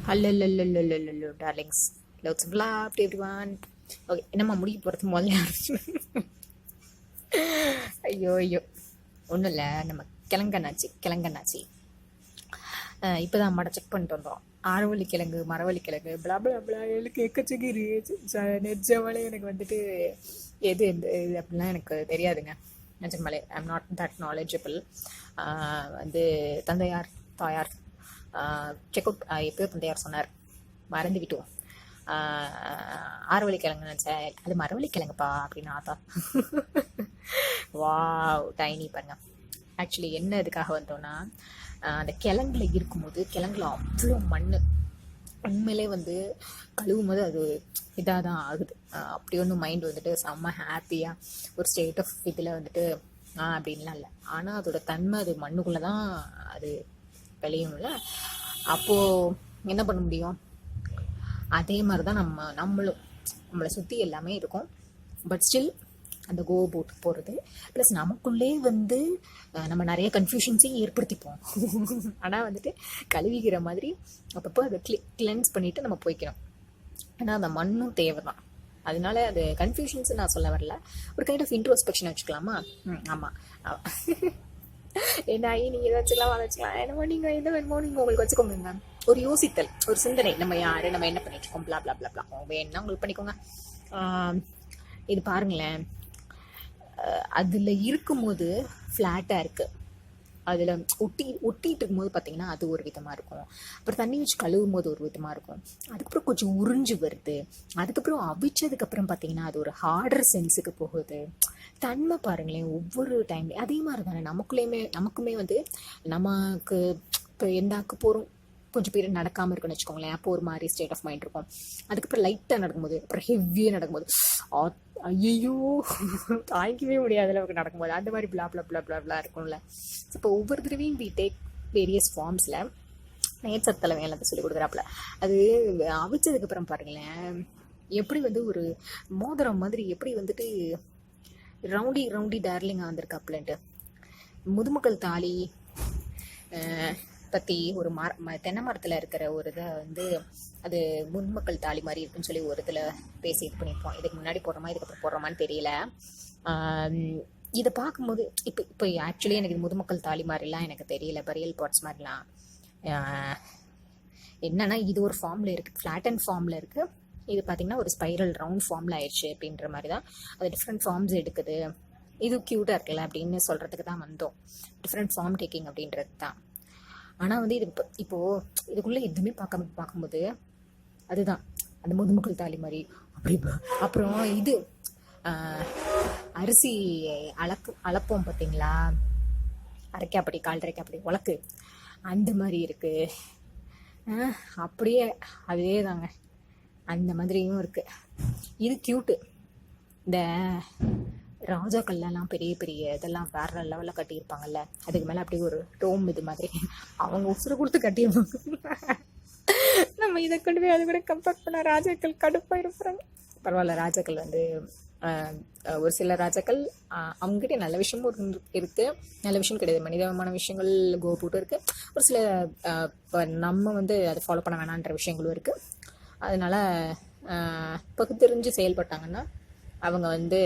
Hello darlings, loves flap everyone. Okay, என்னம்மா முடிக்க போகிறது முதல்ல ஆரம்பிச்சு. ஐயோ ஒன்றும் இல்லை, நம்ம கிழங்கண்ணாச்சி இப்போ தான் அம்மாட்ட செக் பண்ணிட்டு வந்தோம். ஆரவள்ளி கிழங்கு, மரவள்ளி கிழங்கு, பிளா பிளா பிளா, எனக்கு எக்கச்சகிரி நெஜமாலே எனக்கு வந்துட்டு எது எந்த இது அப்படிலாம் எனக்கு தெரியாதுங்க. நிஜமாலே I am not that knowledgeable. வந்து தாயார் செக் அவுட் எப்பயோ தந்தையார் சொன்னார், மறந்துக்கிட்டோம். ஆரவள்ளி கிழங்கு நினச்சேன், அது மரவள்ளி கிழங்குப்பா அப்படின்னு ஆத்தா. வாவ், டைனி பாருங்க. ஆக்சுவலி என்ன இதுக்காக வந்தோன்னா, அந்த கிழங்குல இருக்கும்போது கிழங்குல அவ்வளோ மண் உண்மையிலே வந்து கழுவும் போது அது இதாக தான் ஆகுது. அப்படி ஒன்றும் மைண்ட் வந்துட்டு செம்ம ஹாப்பியாக ஒரு ஸ்டேட் ஆஃப் இதில் வந்துட்டு அப்படின்லாம் இல்லை. ஆனால் அதோட தன்மை அது மண்ணுக்குள்ளே தான் அது விளையும்ல. அப்போது என்ன பண்ண முடியும்? அதே மாதிரி தான் நம்மளை சுற்றி எல்லாமே இருக்கும். பட் ஸ்டில் அந்த போட்டு போகிறது ப்ளஸ் நமக்குள்ளே வந்து நம்ம நிறைய கன்ஃபியூஷன்ஸையும் ஏற்படுத்திப்போம். ஆனால் வந்துட்டு கழுவிக்கிற மாதிரி அப்பப்போ அதை கிளென்ஸ் பண்ணிவிட்டு நம்ம போய்க்கிறோம். ஆனால் அந்த மண்ணும் தேவை தான். அதனால அது கன்ஃபியூஷன்ஸ் நான் சொல்ல வரல, ஒரு கைண்ட் ஆஃப் இன்ட்ரோஸ்பெக்ஷன் வச்சுக்கலாமா? ஆமாம். என்ன ஆகி நீங்கள் ஏதாச்சும் வச்சுக்கலாம், என்னமோ நீங்கள் எந்த வேணுமோ நீங்கள் உங்களுக்கு வச்சுக்கோங்க மேம். ஒரு யோசித்தல், ஒரு சிந்தனை, நம்ம யார், நம்ம என்ன பண்ணிட்டுருக்கோம், பிளா பிளா பிளா பிளா, வேணும்னா உங்களுக்கு பண்ணிக்கோங்க. இது பாருங்களேன், அதில் இருக்கும்போது ஃப்ளாட்டாக இருக்குது, அதில் ஒட்டிகிட்டு இருக்கும்போது பார்த்தீங்கன்னா அது ஒரு விதமாக இருக்கும். அப்புறம் தண்ணி வச்சு கழுவும் போது ஒரு விதமாக இருக்கும். அதுக்கப்புறம் கொஞ்சம் உறிஞ்சு வருது. அதுக்கப்புறம் அவிச்சதுக்கப்புறம் பார்த்தீங்கன்னா அது ஒரு ஹார்டர் சென்ஸுக்கு போகுது. தன்மை பாருங்களேன், ஒவ்வொரு டைம்லேயும் அதே மாதிரி தானே நமக்குமே வந்து நமக்கு இப்போ எந்தாக்கு போகிறோம், கொஞ்சம் பேர் நடக்காமல் இருக்குன்னு வச்சுக்கோங்களேன். அப்போ ஒரு மாதிரி ஸ்டேட் ஆஃப் மைண்ட் இருக்கும். அதுக்கப்புறம் லைட்டாக நடக்கும்போது, அப்புறம் ஹெவியாக நடக்கும்போது, ஐயோ தாங்கிக்கவே முடியாத அளவுக்கு நடக்கும்போது அந்த மாதிரி பிளா பிளா பிளா பிளா பிளா இருக்கும்ல. இப்போ ஒவ்வொரு தடவையும் வி டேக் வேரியஸ் ஃபார்ம்ஸில் நேச்சர் வேலை சொல்லி கொடுக்குறாப்புல. அது அவிச்சதுக்கப்புறம் பாருங்களேன், எப்படி வந்து ஒரு மோதிரம் மாதிரி எப்படி வந்துட்டு ரவுண்டி டார்லிங்காக வந்திருக்காப்புலன்ட்டு. முதுமக்கள் தாலி பற்றி ஒரு தென்னை மரத்தில் இருக்கிற ஒரு இதை வந்து அது முதுமக்கள் தாலி மாதிரி இருக்குன்னு சொல்லி ஒரு இதில் பேசி இது பண்ணியிருப்போம். இதுக்கு முன்னாடி போடுறோமா இதுக்கப்புறம் போடுறோமான்னு தெரியல. இதை பார்க்கும்போது இப்போ ஆக்சுவலி எனக்கு இது முதுமக்கள் தாலி மாதிரிலாம் எனக்கு தெரியல, பரியல் பாட்ஸ் மாதிரிலாம். என்னன்னா இது ஒரு ஃபார்மில் இருக்குது, ஃப்ளாட் அண்ட் ஃபார்மில் இருக்குது. இது பார்த்திங்கன்னா ஒரு ஸ்பைரல் ரவுண்ட் ஃபார்மில் ஆயிடுச்சு அப்படின்ற மாதிரி தான். அது டிஃப்ரெண்ட் ஃபார்ம்ஸ் எடுக்குது. இது க்யூட்டாக இருக்குல்ல அப்படின்னு சொல்கிறதுக்கு தான் வந்தோம். டிஃப்ரெண்ட் ஃபார்ம் டேக்கிங் அப்படின்றது தான். ஆனால் வந்து இது இப்போது இதுக்குள்ளே எதுவுமே பார்க்கும்போது அதுதான் அந்த முதுமக்கள் தாலி மாதிரி அப்படி. அப்புறம் இது அரிசி அளப்போம் பார்த்தீங்களா, அரைக்காப்படி கால்ரைக்காப்படி உலக்கு, அந்த மாதிரி இருக்குது. அப்படியே அதே தாங்க, அந்த மாதிரியும் இருக்குது. இது க்யூட்டு. இந்த ராஜாக்கள்லாம் பெரிய பெரிய இதெல்லாம் வேற லெவலில் கட்டியிருப்பாங்கல்ல, அதுக்கு மேலே அப்படியே ஒரு டோம் இது மாதிரி அவங்க உசுரை கொடுத்து கட்டியிருப்பாங்க. நம்ம இதை கொண்டு போய் அது கூட கம்பேர் பண்ண ராஜாக்கள் கடுப்பாக இருப்பாங்க. பரவாயில்ல, ராஜாக்கள் வந்து ஒரு சில ராஜாக்கள் அவங்ககிட்ட நல்ல விஷயமும் இருக்குது, நல்ல விஷயம் கிடையாது, மனிதமான விஷயங்கள் போட்டு இருக்குது. ஒரு சில நம்ம வந்து அதை ஃபாலோ பண்ண வேணான்ற விஷயங்களும் இருக்குது. அதனால் பகுத்தறிஞ்சு செயல்பட்டாங்கன்னா அவங்க வந்து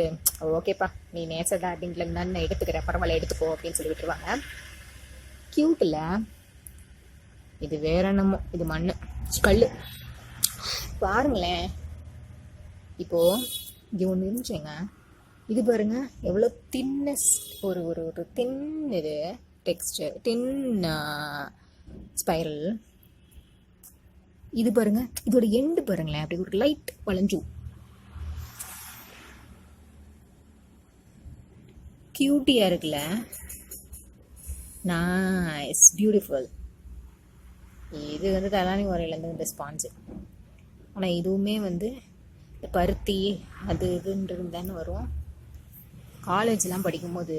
ஓகேப்பா நீ நேச்சர் டார்லிங்ல இருந்தான்னு நான் எடுத்துக்கிறேன், பரவாயில்ல எடுத்துக்கோ அப்படின்னு சொல்லி விட்டுருவாங்க. க்யூட் இல்லை? இது வேற என்னமோ, இது மண் கல் பாருங்களேன். இப்போது இது ஒன்று இருந்துச்சுங்க, இது பாருங்க எவ்வளோ தின்னஸ், ஒரு ஒரு ஒரு தின் இது டெக்ஸ்டர், தின் ஸ்பைரல். இது பாருங்க, இதோட எண்டு பாருங்களேன், அப்படி ஒரு லைட் வளைஞ்சு கியூட்டியாக இருக்குல்ல. Nice, beautiful. இது வந்து தலானி உரையிலேருந்து இந்த ஸ்பான்ஸு. ஆனால் இதுவுமே வந்து இந்த பருத்தி அது இதுன்றது தானே வரும். காலேஜ்லாம் படிக்கும்போது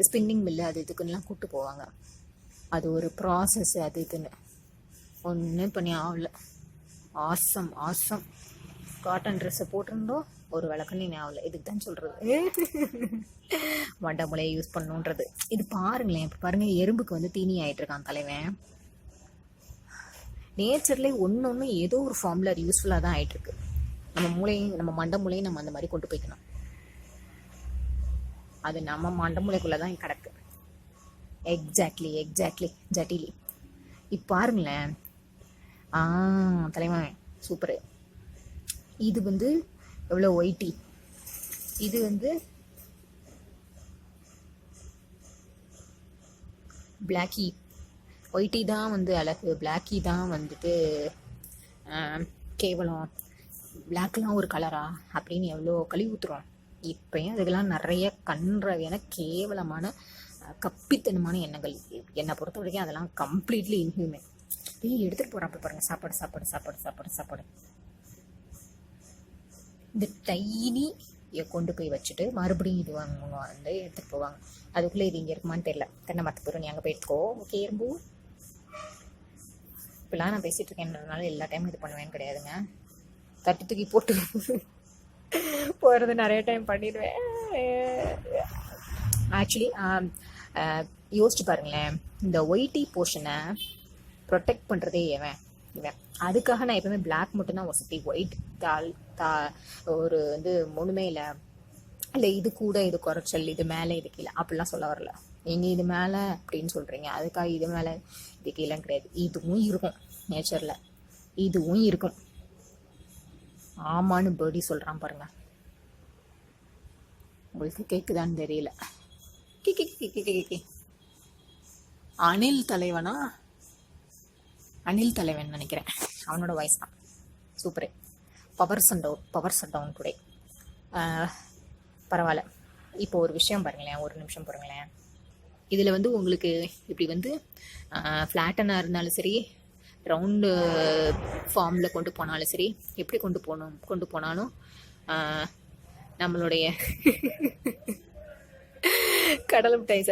ஸ்பின்னிங் மில்லு அது இதுக்குன்னெலாம் கூப்பிட்டு போவாங்க. அது ஒரு ப்ராசஸ், அது இதுன்னு ஒன்றும் பண்ணி ஆகல. ஆசம் காட்டன் ட்ரெஸ்ஸை போட்டிருந்தோம், ஒரு விளக்குன்னு ஞாபகம். இதுக்கு தான் சொல்கிறது வண்டமுலையை யூஸ் பண்ணணுன்றது. இது பாருங்களேன், இப்போ பாருங்கள், எறும்புக்கு வந்து தீனி ஆகிட்டு இருக்கான் தலைவன். நேச்சர்லேயே ஒன்று ஏதோ ஒரு ஃபார்மில் அது யூஸ்ஃபுல்லாக தான் ஆகிட்டுருக்கு. நம்ம மூளையும் நம்ம மண்ட மூளையும் நம்ம அந்த மாதிரி கொண்டு போய்க்கணும். அது நம்ம மண்ட மூளைக்குள்ளே தான் கிடக்கு. எக்ஸாக்ட்லி ஜட்டிலி. இப்போ பாருங்களேன். தலைவன் சூப்பரு. இது வந்து எவ்வளோ ஒயிட்டி, இது வந்து பிளாக்கி. ஒயிட்டி தான் வந்து அழகு, பிளாக்கி தான் வந்துட்டு கேவலம். பிளாக்லாம் ஒரு கலரா அப்படின்னு எவ்வளோ கழுவி ஊற்றுறோம். இப்போயும் அதுக்கெல்லாம் நிறைய கன்றாவியான கேவலமான கப்பித்தனமான எண்ணங்கள். என்னை பொறுத்த வரைக்கும் அதெல்லாம் கம்ப்ளீட்லி இன்ஹியூமன். எடுத்துகிட்டு போகிறாப்ப பாருங்க, சாப்பாடு. இந்த டைனி கொண்டு போய் வச்சுட்டு மறுபடியும் இது வந்து எடுத்துகிட்டு போவாங்க. அதுக்குள்ளே இது இங்கே இருக்குமான்னு தெரியல. தென்னை மற்ற பேரும் நீ அங்கே போயிட்டுக்கோ. ஓகே எறும்பு. இப்பெல்லாம் நான் பேசிகிட்டு இருக்கேன்றதுனால எல்லா டைமும் இது பண்ணுவேன்னு கிடையாதுங்க. தட்டி தூக்கி போட்டு போகிறது நிறைய டைம் பண்ணிடுவேன். ஆக்சுவலி யோசிச்சு பாருங்களேன், இந்த ஒயிட்டி போர்ஷனை ப்ரொடெக்ட் பண்ணுறதே இவன். அதுக்காக நான் எப்பவுமே பிளாக் மட்டும்தான் வசதி. ஒயிட் ஒரு வந்து ஒன்றுமே இல்லை இது கூட இது குறைச்சல், இது மேலே இது கீழே அப்படிலாம் சொல்ல வரல. நீங்கள் இது மேலே அப்படின்னு சொல்கிறீங்க, அதுக்காக இது மேலே இது கீழேன்னு கிடையாது. இதுவும் இருக்கும் நேச்சரில், இதுவும் இருக்கும். ஆமான்னு பேர்டி சொல்கிறான் பாருங்க. உங்களுக்கு கேட்குதான்னு தெரியல. அனில் தலைவன் நினைக்கிறேன், அவனோட வாய்ஸ் தான். சூப்பரு. பவர் சட் டவுன் டுடே. பரவாயில்ல. இப்போ ஒரு விஷயம் பாருங்களேன், ஒரு நிமிஷம் பாருங்களேன். இதில் வந்து உங்களுக்கு இப்படி வந்து ஃப்ளாட்டனாக இருந்தாலும் சரி, ரவுண்டு ஃபார்மில் கொண்டு போனாலும் சரி, எப்படி கொண்டு போனாலும் நம்மளுடைய கடலை மிட்டாய்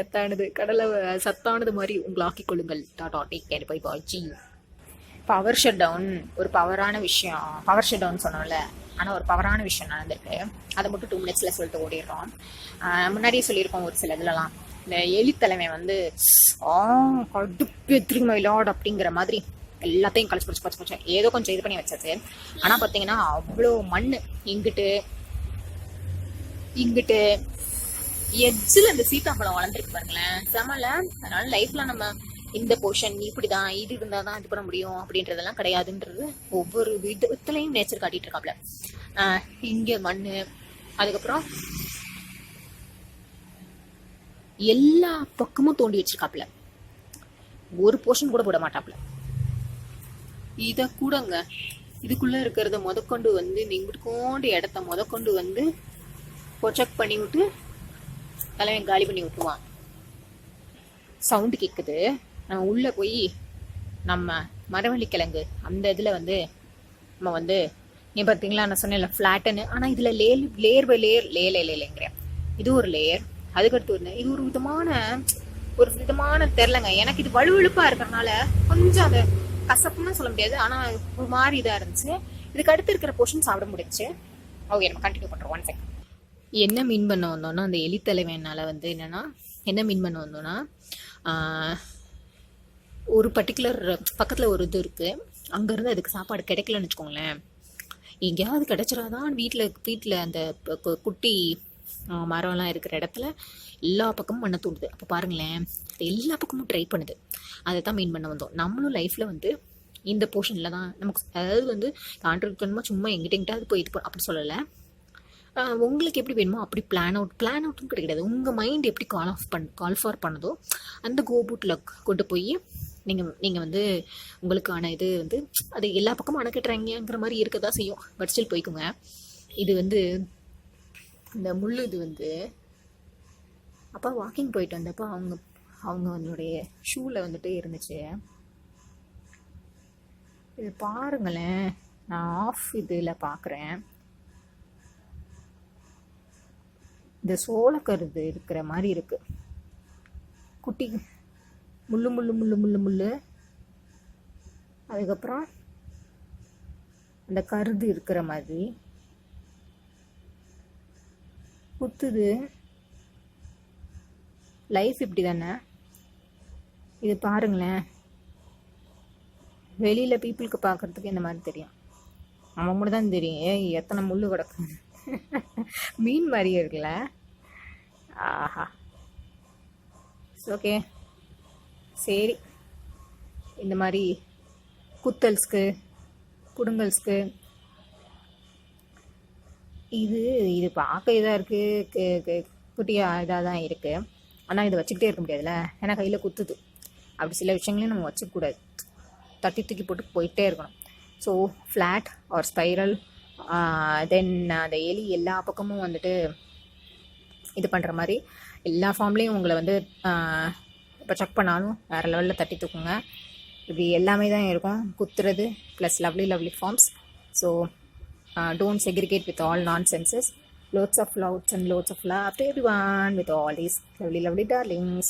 சத்தானது மாதிரி உங்களை ஆக்கிக்கொள்ளுங்கள். Tata, take care, bye bye, ji. Power shut down ஒரு பவரான விஷயம். பவர் ஷட் டவுன் சொன்னோம்ல, ஆனால் ஒரு பவரான விஷயம் நடந்திருக்கு. அதை மட்டும் 2 minutes சொல்லிட்டு ஓடிடுறோம். முன்னாடியே சொல்லியிருக்கோம் ஒரு சில இதுலலாம். இந்த எலித்தலைமை வந்து கடுப்பு திரும்ப விளையாடு அப்படிங்கிற மாதிரி எல்லாத்தையும் கழிச்சு ஏதோ கொஞ்சம் இது பண்ணி வச்சாச்சு. ஆனால் பார்த்தீங்கன்னா அவ்வளோ மண் இங்கிட்டு எட்ஜில் இந்த சீத்தாப்பழம் வளர்ந்துருக்கு பாருங்களேன், செமல. அதனால லைஃப்ல நம்ம இந்த போர்ஷன் இப்படிதான், இது இருந்தால் தான் இது பண்ண முடியும் அப்படின்றதெல்லாம் கிடையாதுன்றது ஒவ்வொரு விதத்துலையும் நேச்சர் காட்டிட்டு இருக்காப்ல. இங்கே மண், அதுக்கப்புறம் எல்லா பக்கமும் தோண்டி வச்சிருக்காப்ல. ஒரு போர்ஷன் கூட போட மாட்டாப்ல. இதை கூடங்க இதுக்குள்ள இருக்கிறத முதற்கொண்டு வந்து இங்கிட்டு இடத்த முதற்கொண்டு வந்து ப்ரொஜெக்ட் பண்ணி விட்டு தலைவன் காலி பண்ணி விட்டுருவான். சவுண்டு கேட்குது. நம்ம உள்ள போய் நம்ம மரவள்ளி கிழங்கு அந்த இதில் வந்து நம்ம வந்து நீ பார்த்தீங்களா, நான் சொன்னேன்ல ஃப்ளாட்டுன்னு. ஆனால் இதில் லேயர் பை லேயர் இது ஒரு லேயர். அதுக்கடுத்து இது ஒரு விதமான தெரிலங்க. எனக்கு இது வலுவழுப்பாக இருக்கிறதுனால கொஞ்சம் அதை கசப்புன்னு சொல்ல முடியாது, ஆனால் ஒரு மாதிரி இதாக இருந்துச்சு. இதுக்கு அடுத்து இருக்கிற போர்ஷன் சாப்பிட முடிச்சு. ஓகே, நம்ம கண்டினியூ பண்ணுறோம். 1 second. என்ன மீன் பண்ண வந்தோம்னா, அந்த எலித்தலைவனால் வந்து என்னென்னா, என்ன மீன் பண்ண வந்தோம்னா, ஒரு பர்டிகுலர் பக்கத்தில் ஒரு இது இருக்குது. அங்கேருந்து அதுக்கு சாப்பாடு கிடைக்கலன்னு வச்சுக்கோங்களேன். எங்கேயாவது கிடைச்சிடாதான் வீட்டில் அந்த குட்டி மரம்லாம் இருக்கிற இடத்துல எல்லா பக்கமும் மண்ணை தூண்டுது. அப்போ பாருங்களேன், எல்லா பக்கமும் ட்ரை பண்ணுது. அதை தான் மீன் பண்ண வந்தோம். நம்மளும் லைஃப்பில் வந்து இந்த போர்ஷனில் தான் நமக்கு, அதாவது வந்து கான்ட்ரிபியூட் சும்மா எங்கிட்ட போய் இது அப்படி சொல்லலை. உங்களுக்கு எப்படி வேணுமோ அப்படி பிளான் அவுட்டும் கிடையாது. உங்கள் மைண்ட் எப்படி கால் ஃபார் பண்ணுதோ அந்த கோபூட்டில் கொண்டு போய் நீங்கள் வந்து உங்களுக்கான இது வந்து அது எல்லா பக்கமும் அணக்கட்டுறாங்கிற மாதிரி இருக்க தான் செய்யும். பட் ஸ்டில் போய்க்குங்க. இது வந்து இந்த முள் இது வந்து அப்பா வாக்கிங் போயிட்டு வந்தப்போ அவங்க அவங்களுடைய ஷூவில் வந்துட்டு இருந்துச்சு. இது பாருங்களேன், நான் ஆஃப் இதில் பார்க்குறேன். இந்த சோளக்கருது இருக்கிற மாதிரி இருக்கு. குட்டி முள்ளு அதுக்கப்புறம் அந்த கருது இருக்கிற மாதிரி குத்துது. லைஃப் இப்படி தானே. இது பாருங்களேன், வெளியில் பீப்புளுக்கு பார்க்குறதுக்கு இந்த மாதிரி தெரியும். அவன் மட்டும் தான் தெரியும் ஏய் எத்தனை முள் கிடக்கு. மீன் மாதிரியே இருக்குல்ல. ஆஹா ஓகே சரி. இந்த மாதிரி குத்தல்ஸ்க்கு குடுங்கல்ஸ்க்கு இது இது பார்க்க இதாக இருக்குது, குட்டியாக இதாக தான் இருக்குது. ஆனால் இதை வச்சுக்கிட்டே இருக்க முடியாதுல்ல, ஏன்னா கையில் குத்துது. அப்படி சில விஷயங்களையும் நம்ம வச்சுக்கூடாது, தட்டி தூக்கி போட்டு போயிட்டே இருக்கணும். ஸோ ஃப்ளாட் ஆர் ஸ்பைரல், தென் அந்த எலி எல்லா பக்கமும் வந்துட்டு இது பண்ணுற மாதிரி எல்லா ஃபார்ம்லேயும் உங்களை வந்து இப்போ செக் பண்ணாலும் வேறு லெவலில் தட்டி தூக்குங்க. இப்படி எல்லாமே தான் இருக்கும், குத்துறது plus lovely forms. So don't segregate with all nonsenses. Loads of loves and loads of love to everyone with all these lovely darlings.